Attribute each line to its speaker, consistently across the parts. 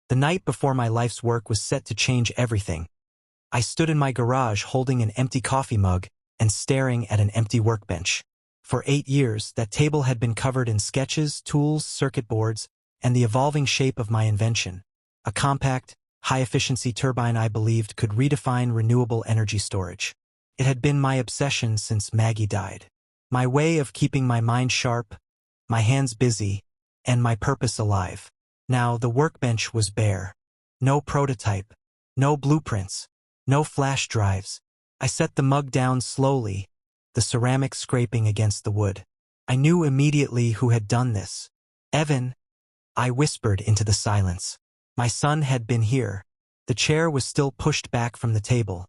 Speaker 1: The night before my life's work was set to change everything. I stood in my garage holding an empty coffee mug and staring at an empty workbench. For 8 years, that table had been covered in sketches, tools, circuit boards, and the evolving shape of my invention. A compact, high-efficiency turbine I believed could redefine renewable energy storage. It had been my obsession since Maggie died. My way of keeping my mind sharp, my hands busy, and my purpose alive. Now the workbench was bare. No prototype, no blueprints, no flash drives. I set the mug down slowly, the ceramic scraping against the wood. I knew immediately who had done this. Evan, I whispered into the silence. My son had been here. The chair was still pushed back from the table,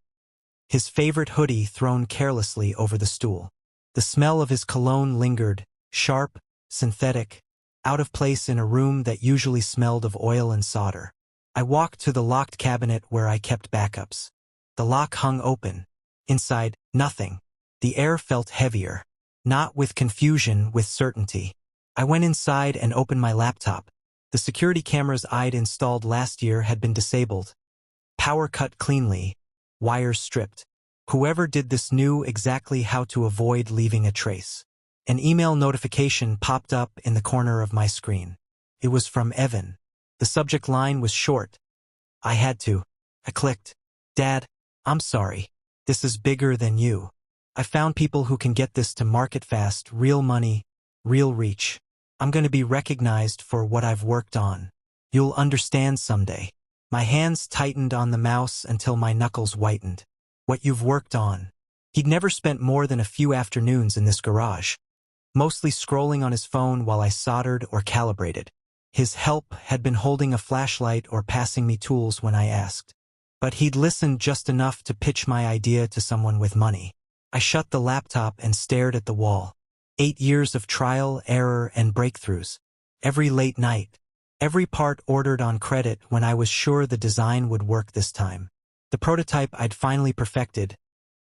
Speaker 1: his favorite hoodie thrown carelessly over the stool. The smell of his cologne lingered, sharp, synthetic, out of place in a room that usually smelled of oil and solder. I walked to the locked cabinet where I kept backups. The lock hung open. Inside, nothing. The air felt heavier. Not with confusion, with certainty. I went inside and opened my laptop. The security cameras I'd installed last year had been disabled. Power cut cleanly, wires stripped. Whoever did this knew exactly how to avoid leaving a trace. An email notification popped up in the corner of my screen. It was from Evan. The subject line was short. I clicked. Dad, I'm sorry. This is bigger than you. I found people who can get this to market fast, real money, real reach. I'm going to be recognized for what I've worked on. You'll understand someday. My hands tightened on the mouse until my knuckles whitened. What you've worked on. He'd never spent more than a few afternoons in this garage, mostly scrolling on his phone while I soldered or calibrated. His help had been holding a flashlight or passing me tools when I asked. But he'd listened just enough to pitch my idea to someone with money. I shut the laptop and stared at the wall. 8 years of trial, error, and breakthroughs. Every late night. Every part ordered on credit when I was sure the design would work this time. The prototype I'd finally perfected,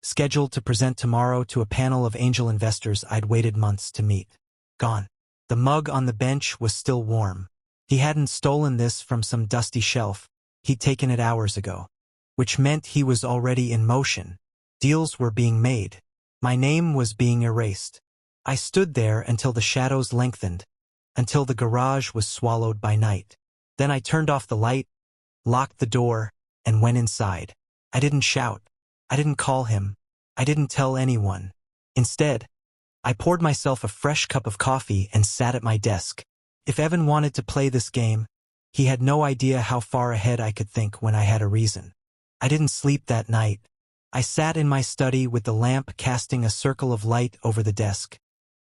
Speaker 1: scheduled to present tomorrow to a panel of angel investors I'd waited months to meet. Gone. The mug on the bench was still warm. He hadn't stolen this from some dusty shelf. He'd taken it hours ago. Which meant he was already in motion. Deals were being made. My name was being erased. I stood there until the shadows lengthened, until the garage was swallowed by night. Then I turned off the light, locked the door, and went inside. I didn't shout. I didn't call him. I didn't tell anyone. Instead, I poured myself a fresh cup of coffee and sat at my desk. If Evan wanted to play this game, he had no idea how far ahead I could think when I had a reason. I didn't sleep that night. I sat in my study with the lamp casting a circle of light over the desk,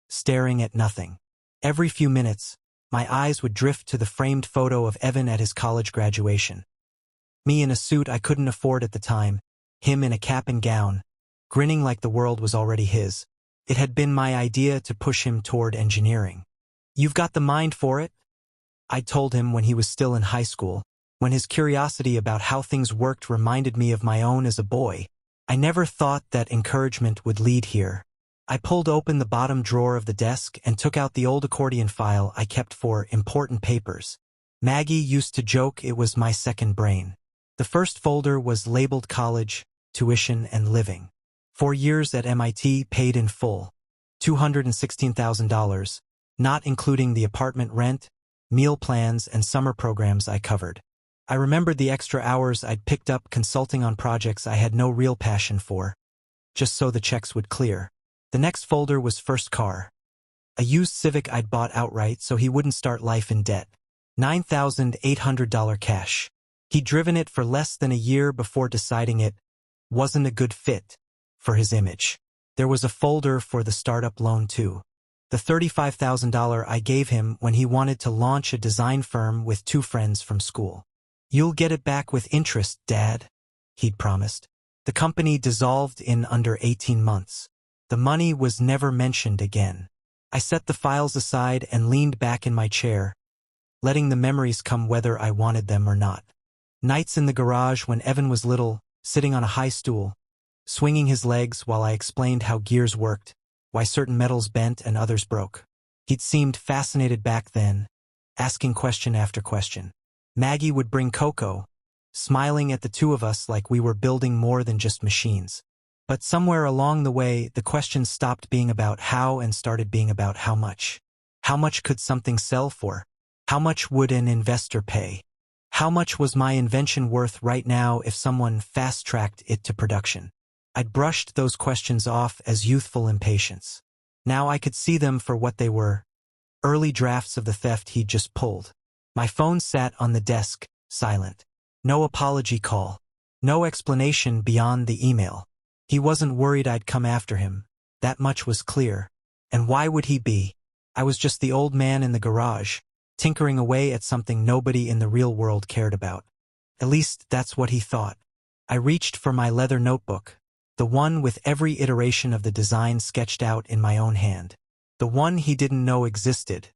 Speaker 1: staring at nothing. Every few minutes, my eyes would drift to the framed photo of Evan at his college graduation. Me in a suit I couldn't afford at the time, him in a cap and gown, grinning like the world was already his. It had been my idea to push him toward engineering. You've got the mind for it? I told him when he was still in high school, when his curiosity about how things worked reminded me of my own as a boy. I never thought that encouragement would lead here. I pulled open the bottom drawer of the desk and took out the old accordion file I kept for important papers. Maggie used to joke it was my second brain. The first folder was labeled college, tuition, and living. 4 years at MIT paid in full. $216,000, not including the apartment rent, meal plans, and summer programs I covered. I remembered the extra hours I'd picked up consulting on projects I had no real passion for, just so the checks would clear. The next folder was first car. A used Civic I'd bought outright so he wouldn't start life in debt. $9,800 cash. He'd driven it for less than a year before deciding it wasn't a good fit for his image. There was a folder for the startup loan too. The $35,000 I gave him when he wanted to launch a design firm with 2 friends from school. You'll get it back with interest, Dad, he'd promised. The company dissolved in under 18 months. The money was never mentioned again. I set the files aside and leaned back in my chair, letting the memories come whether I wanted them or not. Nights in the garage when Evan was little, sitting on a high stool, swinging his legs while I explained how gears worked, why certain metals bent and others broke. He'd seemed fascinated back then, asking question after question. Maggie would bring cocoa, smiling at the two of us like we were building more than just machines. But somewhere along the way, the questions stopped being about how and started being about how much. How much could something sell for? How much would an investor pay? How much was my invention worth right now if someone fast-tracked it to production? I'd brushed those questions off as youthful impatience. Now I could see them for what they were, early drafts of the theft he'd just pulled. My phone sat on the desk, silent. No apology call. No explanation beyond the email. He wasn't worried I'd come after him. That much was clear. And why would he be? I was just the old man in the garage, tinkering away at something nobody in the real world cared about. At least that's what he thought. I reached for my leather notebook, the one with every iteration of the design sketched out in my own hand. The one he didn't know existed.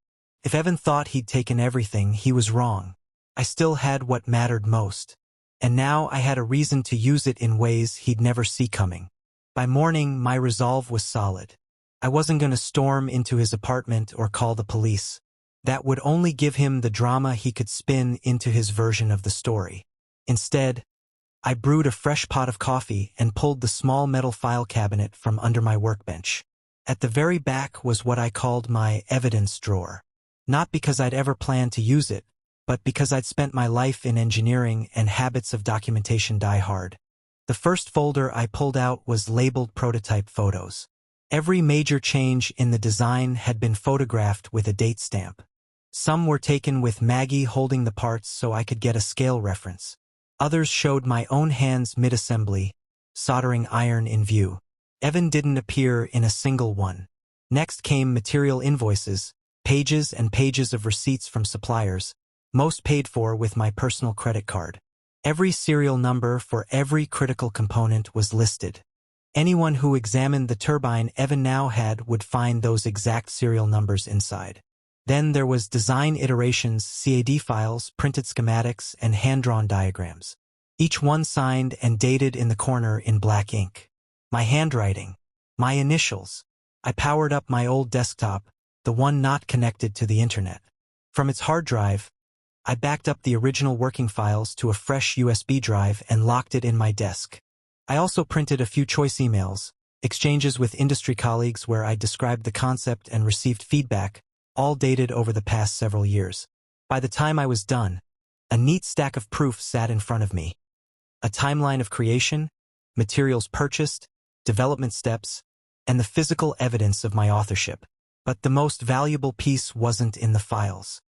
Speaker 1: If Evan thought he'd taken everything, he was wrong. I still had what mattered most. And now I had a reason to use it in ways he'd never see coming. By morning, my resolve was solid. I wasn't going to storm into his apartment or call the police. That would only give him the drama he could spin into his version of the story. Instead, I brewed a fresh pot of coffee and pulled the small metal file cabinet from under my workbench. At the very back was what I called my evidence drawer. Not because I'd ever planned to use it, but because I'd spent my life in engineering and habits of documentation die hard. The first folder I pulled out was labeled prototype photos. Every major change in the design had been photographed with a date stamp. Some were taken with Maggie holding the parts so I could get a scale reference. Others showed my own hands mid-assembly, soldering iron in view. Evan didn't appear in a single one. Next came material invoices, pages and pages of receipts from suppliers, most paid for with my personal credit card. Every serial number for every critical component was listed. Anyone who examined the turbine Evan now had would find those exact serial numbers inside. Then there was design iterations, CAD files, printed schematics, and hand-drawn diagrams. Each one signed and dated in the corner in black ink. My handwriting. My initials. I powered up my old desktop, the one not connected to the internet. From its hard drive, I backed up the original working files to a fresh USB drive and locked it in my desk. I also printed a few choice emails, exchanges with industry colleagues where I described the concept and received feedback, all dated over the past several years. By the time I was done, a neat stack of proof sat in front of me. A timeline of creation, materials purchased, development steps, and the physical evidence of my authorship. But the most valuable piece wasn't in the files.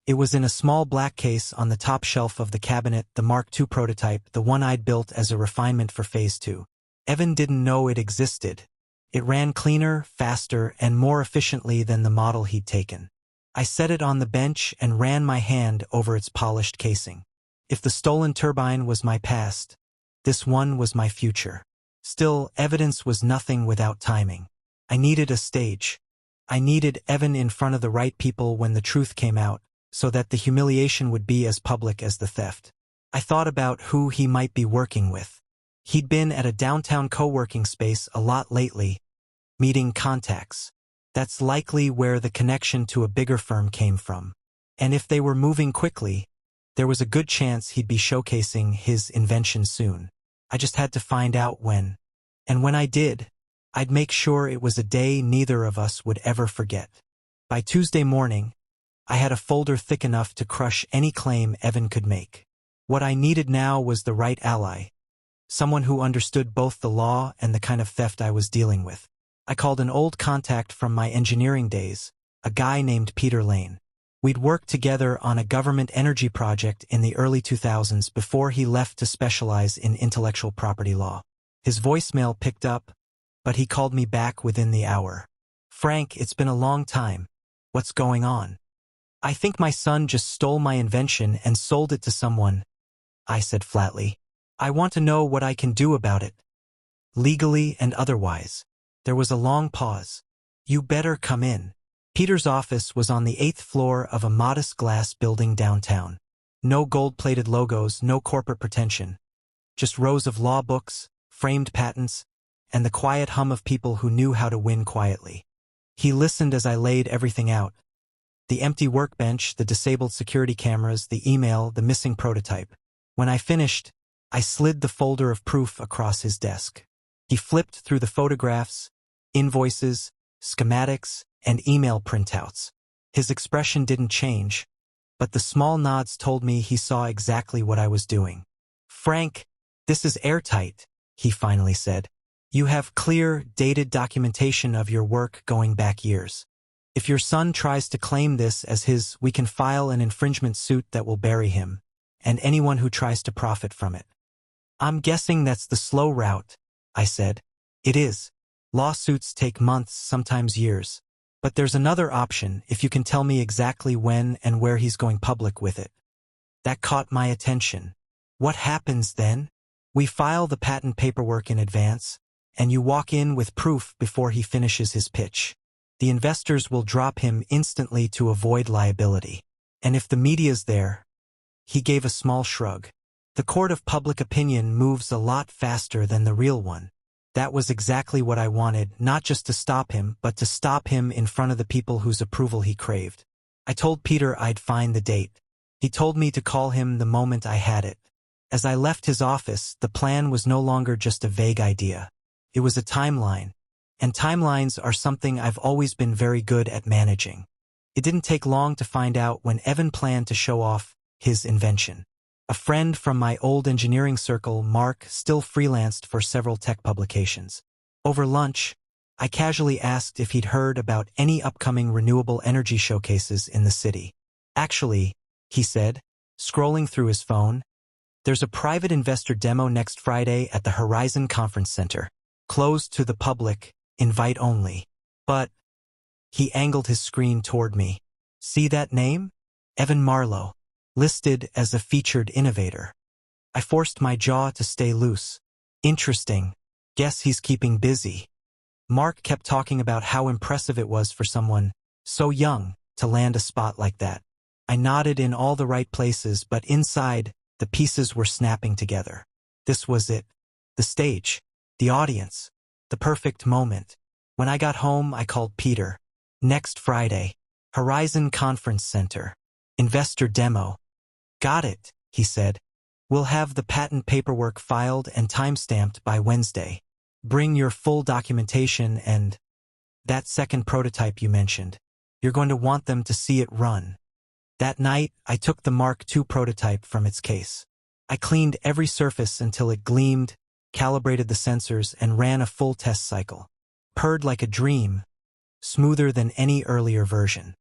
Speaker 1: It was in a small black case on the top shelf of the cabinet, the Mark II prototype, the one I'd built as a refinement for Phase 2. Evan didn't know it existed. It ran cleaner, faster, and more efficiently than the model he'd taken. I set it on the bench and ran my hand over its polished casing. If the stolen turbine was my past, this one was my future. Still, evidence was nothing without timing. I needed a stage. I needed Evan in front of the right people when the truth came out, so that the humiliation would be as public as the theft. I thought about who he might be working with. He'd been at a downtown co-working space a lot lately, meeting contacts. That's likely where the connection to a bigger firm came from. And if they were moving quickly, there was a good chance he'd be showcasing his invention soon. I just had to find out when. And when I did, I'd make sure it was a day neither of us would ever forget. By Tuesday morning, I had a folder thick enough to crush any claim Evan could make. What I needed now was the right ally, someone who understood both the law and the kind of theft I was dealing with. I called an old contact from my engineering days, a guy named Peter Lane. We'd worked together on a government energy project in the early 2000s before he left to specialize in intellectual property law. His voicemail picked up, but he called me back within the hour. "Frank, it's been a long time. What's going on?" "I think my son just stole my invention and sold it to someone," I said flatly. "I want to know what I can do about it, legally and otherwise." There was a long pause. "You better come in." Peter's office was on the 8th floor of a modest glass building downtown. No gold-plated logos, no corporate pretension. Just rows of law books, framed patents, and the quiet hum of people who knew how to win quietly. He listened as I laid everything out. The empty workbench, the disabled security cameras, the email, the missing prototype. When I finished, I slid the folder of proof across his desk. He flipped through the photographs, invoices, schematics, and email printouts. His expression didn't change, but the small nods told me he saw exactly what I was doing. "Frank, this is airtight," he finally said. "You have clear, dated documentation of your work going back years. If your son tries to claim this as his, we can file an infringement suit that will bury him, and anyone who tries to profit from it." "I'm guessing that's the slow route," I said. "It is. Lawsuits take months, sometimes years. But there's another option if you can tell me exactly when and where he's going public with it." That caught my attention. "What happens then?" "We file the patent paperwork in advance, and you walk in with proof before he finishes his pitch. The investors will drop him instantly to avoid liability. And if the media's there..." He gave a small shrug. "The court of public opinion moves a lot faster than the real one." That was exactly what I wanted, not just to stop him, but to stop him in front of the people whose approval he craved. I told Peter I'd find the date. He told me to call him the moment I had it. As I left his office, the plan was no longer just a vague idea. It was a timeline. And timelines are something I've always been very good at managing. It didn't take long to find out when Evan planned to show off his invention. A friend from my old engineering circle, Mark, still freelanced for several tech publications. Over lunch, I casually asked if he'd heard about any upcoming renewable energy showcases in the city. "Actually," he said, scrolling through his phone, "there's a private investor demo next Friday at the Horizon Conference Center. Closed to the public, invite only. But..." He angled his screen toward me. "See that name? Evan Marlowe. Listed as a featured innovator." I forced my jaw to stay loose. "Interesting. Guess he's keeping busy." Mark kept talking about how impressive it was for someone so young to land a spot like that. I nodded in all the right places, but inside, the pieces were snapping together. This was it. The stage. The audience. The perfect moment. When I got home, I called Peter. "Next Friday. Horizon Conference Center. Investor demo." "Got it," he said. "We'll have the patent paperwork filed and timestamped by Wednesday. Bring your full documentation and that second prototype you mentioned. You're going to want them to see it run." That night, I took the Mark II prototype from its case. I cleaned every surface until it gleamed, calibrated the sensors, and ran a full test cycle. Purred like a dream, smoother than any earlier version.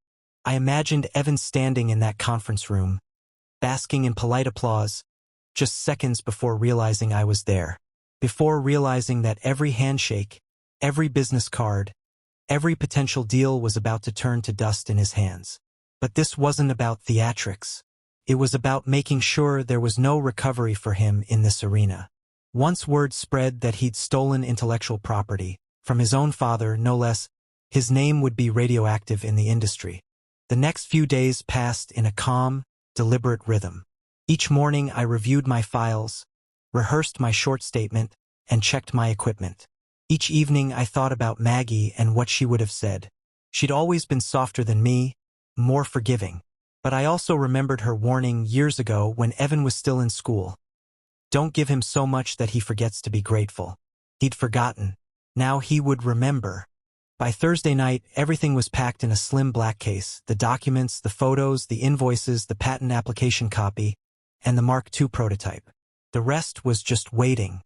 Speaker 1: I imagined Evan standing in that conference room, basking in polite applause, just seconds before realizing I was there. Before realizing that every handshake, every business card, every potential deal was about to turn to dust in his hands. But this wasn't about theatrics. It was about making sure there was no recovery for him in this arena. Once word spread that he'd stolen intellectual property, from his own father, no less, his name would be radioactive in the industry. The next few days passed in a calm, deliberate rhythm. Each morning I reviewed my files, rehearsed my short statement, and checked my equipment. Each evening I thought about Maggie and what she would have said. She'd always been softer than me, more forgiving. But I also remembered her warning years ago when Evan was still in school. Don't give him so much that he forgets to be grateful. He'd forgotten. Now he would remember. By Thursday night, everything was packed in a slim black case: the documents, the photos, the invoices, the patent application copy, and the Mark II prototype. The rest was just waiting.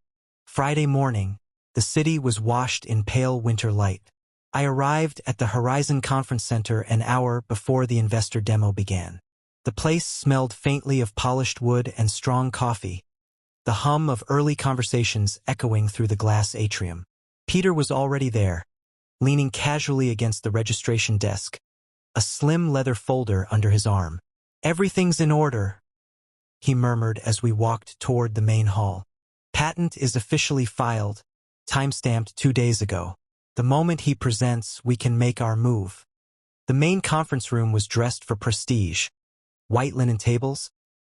Speaker 1: Friday morning, the city was washed in pale winter light. I arrived at the Horizon Conference Center an hour before the investor demo began. The place smelled faintly of polished wood and strong coffee, the hum of early conversations echoing through the glass atrium. Peter was already there, leaning casually against the registration desk, a slim leather folder under his arm. "Everything's in order," he murmured as we walked toward the main hall. "Patent is officially filed, timestamped 2 days ago. The moment he presents, we can make our move." The main conference room was dressed for prestige. White linen tables,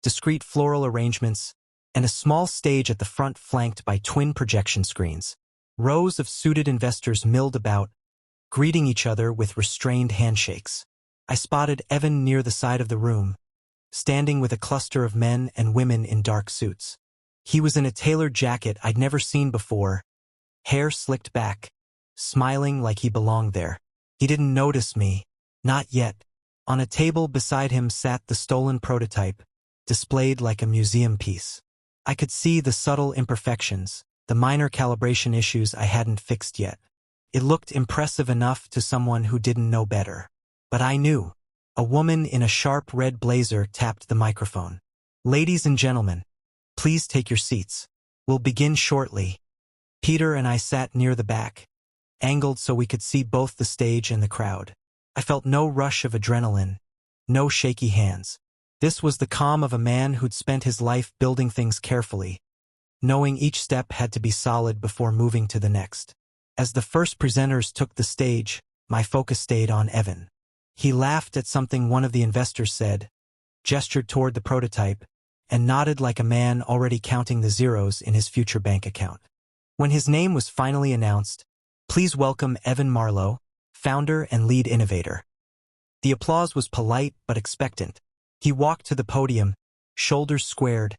Speaker 1: discreet floral arrangements, and a small stage at the front flanked by twin projection screens. Rows of suited investors milled about, greeting each other with restrained handshakes. I spotted Evan near the side of the room, standing with a cluster of men and women in dark suits. He was in a tailored jacket I'd never seen before, hair slicked back, smiling like he belonged there. He didn't notice me. Not yet. On a table beside him sat the stolen prototype, displayed like a museum piece. I could see the subtle imperfections, the minor calibration issues I hadn't fixed yet. It looked impressive enough to someone who didn't know better. But I knew. A woman in a sharp red blazer tapped the microphone. "Ladies and gentlemen, please take your seats. We'll begin shortly." Peter and I sat near the back, angled so we could see both the stage and the crowd. I felt no rush of adrenaline, no shaky hands. This was the calm of a man who'd spent his life building things carefully, knowing each step had to be solid before moving to the next. As the first presenters took the stage, my focus stayed on Evan. He laughed at something one of the investors said, gestured toward the prototype, and nodded like a man already counting the zeros in his future bank account. When his name was finally announced, "Please welcome Evan Marlowe, founder and lead innovator." The applause was polite but expectant. He walked to the podium, shoulders squared,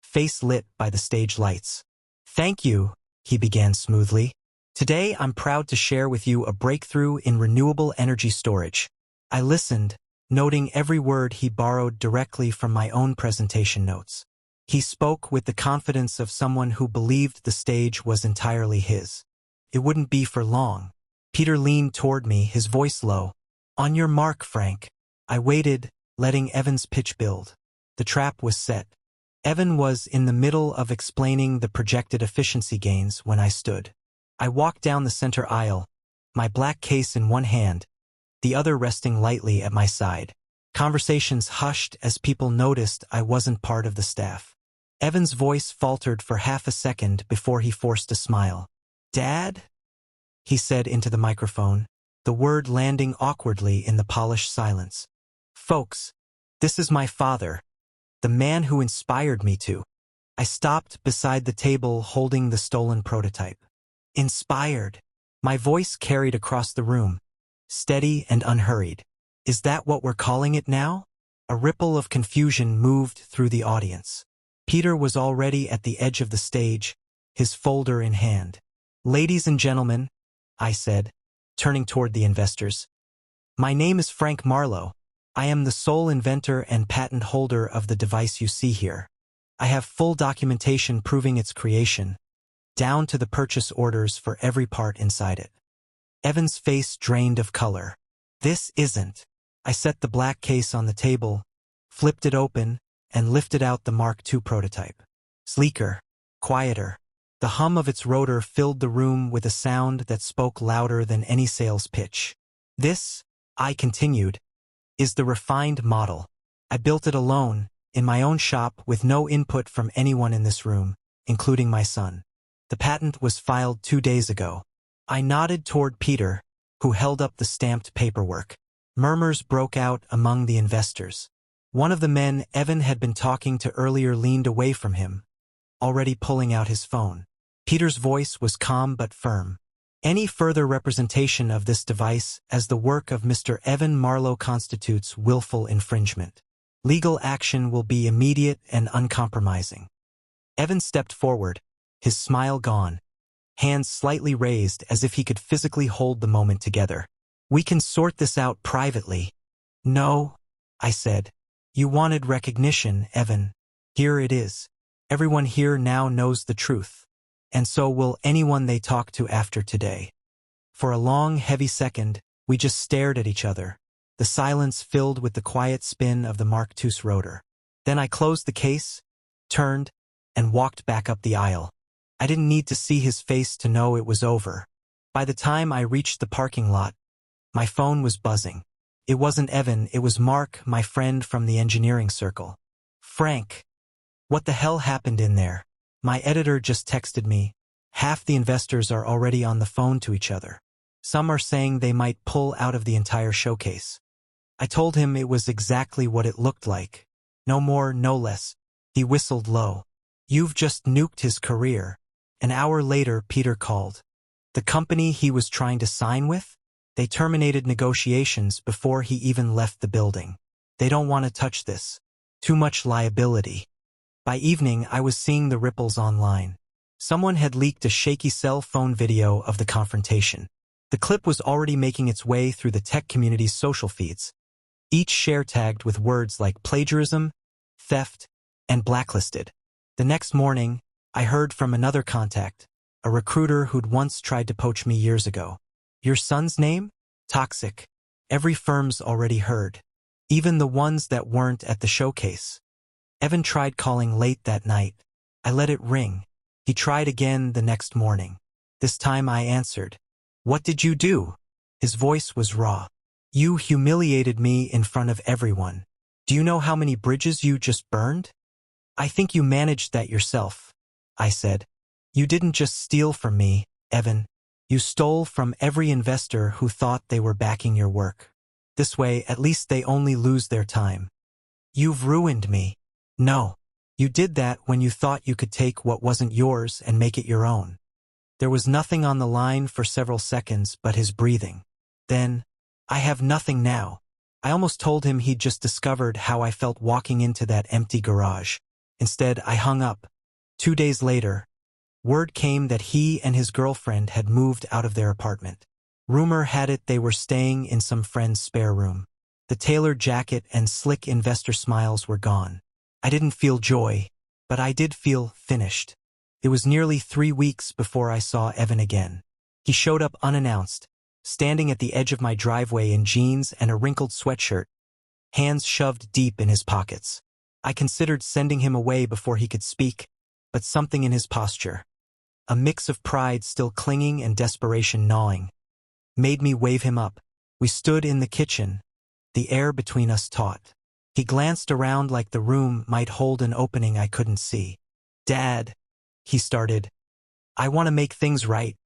Speaker 1: face lit by the stage lights. "Thank you," he began smoothly. "Today I'm proud to share with you a breakthrough in renewable energy storage." I listened, noting every word he borrowed directly from my own presentation notes. He spoke with the confidence of someone who believed the stage was entirely his. It wouldn't be for long. Peter leaned toward me, his voice low. "On your mark, Frank." I waited, letting Evan's pitch build. The trap was set. Evan was in the middle of explaining the projected efficiency gains when I stood. I walked down the center aisle, my black case in one hand, the other resting lightly at my side. Conversations hushed as people noticed I wasn't part of the staff. Evan's voice faltered for half a second before he forced a smile. "Dad?" he said into the microphone, the word landing awkwardly in the polished silence. "Folks, this is my father, the man who inspired me to." I stopped beside the table holding the stolen prototype. "Inspired." My voice carried across the room, steady and unhurried. "Is that what we're calling it now?" A ripple of confusion moved through the audience. Peter was already at the edge of the stage, his folder in hand. "Ladies and gentlemen," I said, turning toward the investors, "my name is Frank Marlowe. I am the sole inventor and patent holder of the device you see here. I have full documentation proving its creation, down to the purchase orders for every part inside it." Evan's face drained of color. "This isn't." I set the black case on the table, flipped it open, and lifted out the Mark II prototype. Sleeker, quieter. The hum of its rotor filled the room with a sound that spoke louder than any sales pitch. "This," I continued, "is the refined model. I built it alone, in my own shop with no input from anyone in this room, including my son. The patent was filed 2 days ago." I nodded toward Peter, who held up the stamped paperwork. Murmurs broke out among the investors. One of the men Evan had been talking to earlier leaned away from him, already pulling out his phone. Peter's voice was calm but firm. "Any further representation of this device as the work of Mr. Evan Marlowe constitutes willful infringement. Legal action will be immediate and uncompromising." Evan stepped forward, his smile gone, hands slightly raised as if he could physically hold the moment together. "We can sort this out privately." "No," I said. "You wanted recognition, Evan. Here it is. Everyone here now knows the truth. And so will anyone they talk to after today." For a long, heavy second, we just stared at each other, the silence filled with the quiet spin of the Mark II's rotor. Then I closed the case, turned, and walked back up the aisle. I didn't need to see his face to know it was over. By the time I reached the parking lot, my phone was buzzing. It wasn't Evan, it was Mark, my friend from the engineering circle. "Frank, what the hell happened in there? My editor just texted me. Half the investors are already on the phone to each other. Some are saying they might pull out of the entire showcase." I told him it was exactly what it looked like. No more, no less. He whistled low. "You've just nuked his career." An hour later, Peter called. The company he was trying to sign with? They terminated negotiations before he even left the building. They don't want to touch this. Too much liability. By evening, I was seeing the ripples online. Someone had leaked a shaky cell phone video of the confrontation. The clip was already making its way through the tech community's social feeds, each share tagged with words like plagiarism, theft, and blacklisted. The next morning, I heard from another contact, a recruiter who'd once tried to poach me years ago. Your son's name? Toxic. Every firm's already heard. Even the ones that weren't at the showcase. Evan tried calling late that night. I let it ring. He tried again the next morning. This time I answered. What did you do? His voice was raw. You humiliated me in front of everyone. Do you know how many bridges you just burned? I think you managed that yourself, I said. You didn't just steal from me, Evan. You stole from every investor who thought they were backing your work. This way, at least they only lose their time. You've ruined me. No. You did that when you thought you could take what wasn't yours and make it your own. There was nothing on the line for several seconds but his breathing. Then, I have nothing now. I almost told him he'd just discovered how I felt walking into that empty garage. Instead, I hung up. 2 days later, word came that he and his girlfriend had moved out of their apartment. Rumor had it they were staying in some friend's spare room. The tailored jacket and slick investor smiles were gone. I didn't feel joy, but I did feel finished. It was nearly 3 weeks before I saw Evan again. He showed up unannounced, standing at the edge of my driveway in jeans and a wrinkled sweatshirt, hands shoved deep in his pockets. I considered sending him away before he could speak, but something in his posture, a mix of pride still clinging and desperation gnawing, made me wave him up. We stood in the kitchen, the air between us taut. He glanced around like the room might hold an opening I couldn't see. Dad, he started. I want to make things right.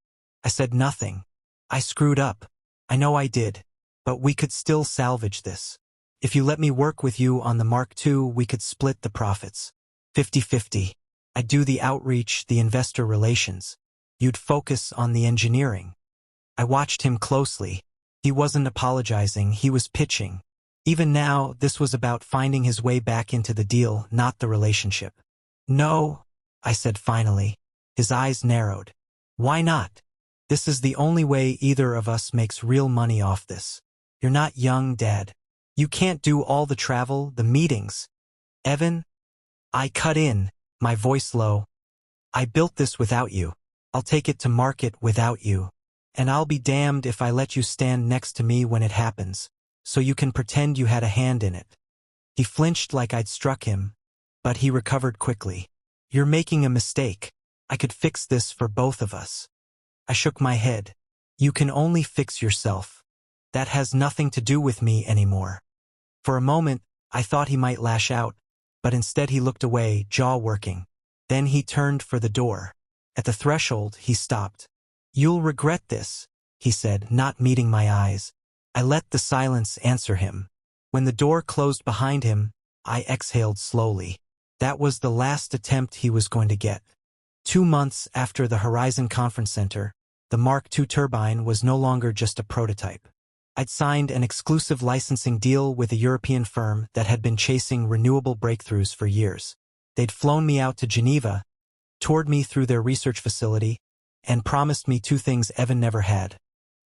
Speaker 1: I said nothing. I screwed up. I know I did. But we could still salvage this. If you let me work with you on the Mark II, we could split the profits. 50-50. I'd do the outreach, the investor relations. You'd focus on the engineering. I watched him closely. He wasn't apologizing, he was pitching. Even now, this was about finding his way back into the deal, not the relationship. No, I said finally. His eyes narrowed. Why not? This is the only way either of us makes real money off this. You're not young, Dad. You can't do all the travel, the meetings. Evan? I cut in, my voice low. I built this without you. I'll take it to market without you. And I'll be damned if I let you stand next to me when it happens, so you can pretend you had a hand in it. He flinched like I'd struck him, but he recovered quickly. You're making a mistake. I could fix this for both of us. I shook my head. You can only fix yourself. That has nothing to do with me anymore. For a moment, I thought he might lash out, but instead he looked away, jaw working. Then he turned for the door. At the threshold, he stopped. You'll regret this, he said, not meeting my eyes. I let the silence answer him. When the door closed behind him, I exhaled slowly. That was the last attempt he was going to get. 2 months after the Horizon Conference Center, the Mark II turbine was no longer just a prototype. I'd signed an exclusive licensing deal with a European firm that had been chasing renewable breakthroughs for years. They'd flown me out to Geneva, toured me through their research facility, and promised me 2 things Evan never had: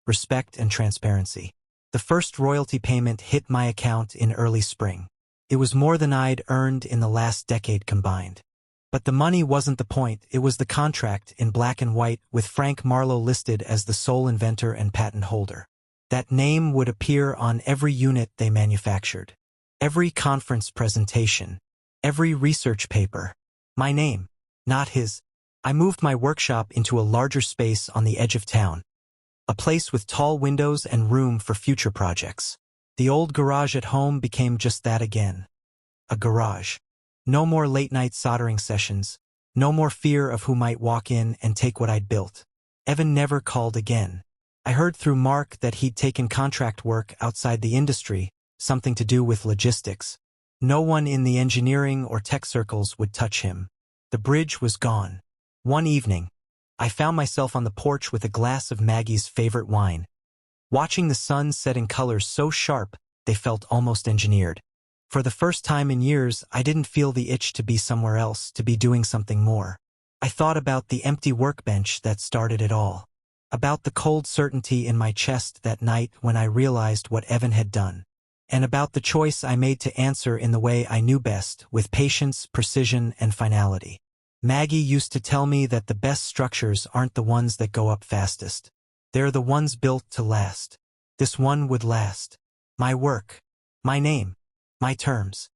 Speaker 1: respect and transparency. The first royalty payment hit my account in early spring. It was more than I'd earned in the last decade combined. But the money wasn't the point, it was the contract in black and white with Frank Marlowe listed as the sole inventor and patent holder. That name would appear on every unit they manufactured, every conference presentation, every research paper. My name, not his. I moved my workshop into a larger space on the edge of town, a place with tall windows and room for future projects. The old garage at home became just that again. A garage. No more late-night soldering sessions, no more fear of who might walk in and take what I'd built. Evan never called again. I heard through Mark that he'd taken contract work outside the industry, something to do with logistics. No one in the engineering or tech circles would touch him. The bridge was gone. One evening, I found myself on the porch with a glass of Maggie's favorite wine. watching the sun set in colors so sharp they felt almost engineered. For the first time in years, I didn't feel the itch to be somewhere else, to be doing something more. I thought about the empty workbench that started it all. About the cold certainty in my chest that night when I realized what Evan had done. And about the choice I made to answer in the way I knew best, with patience, precision, and finality. Maggie used to tell me that the best structures aren't the ones that go up fastest. They're the ones built to last. This one would last. My work. My name. My terms.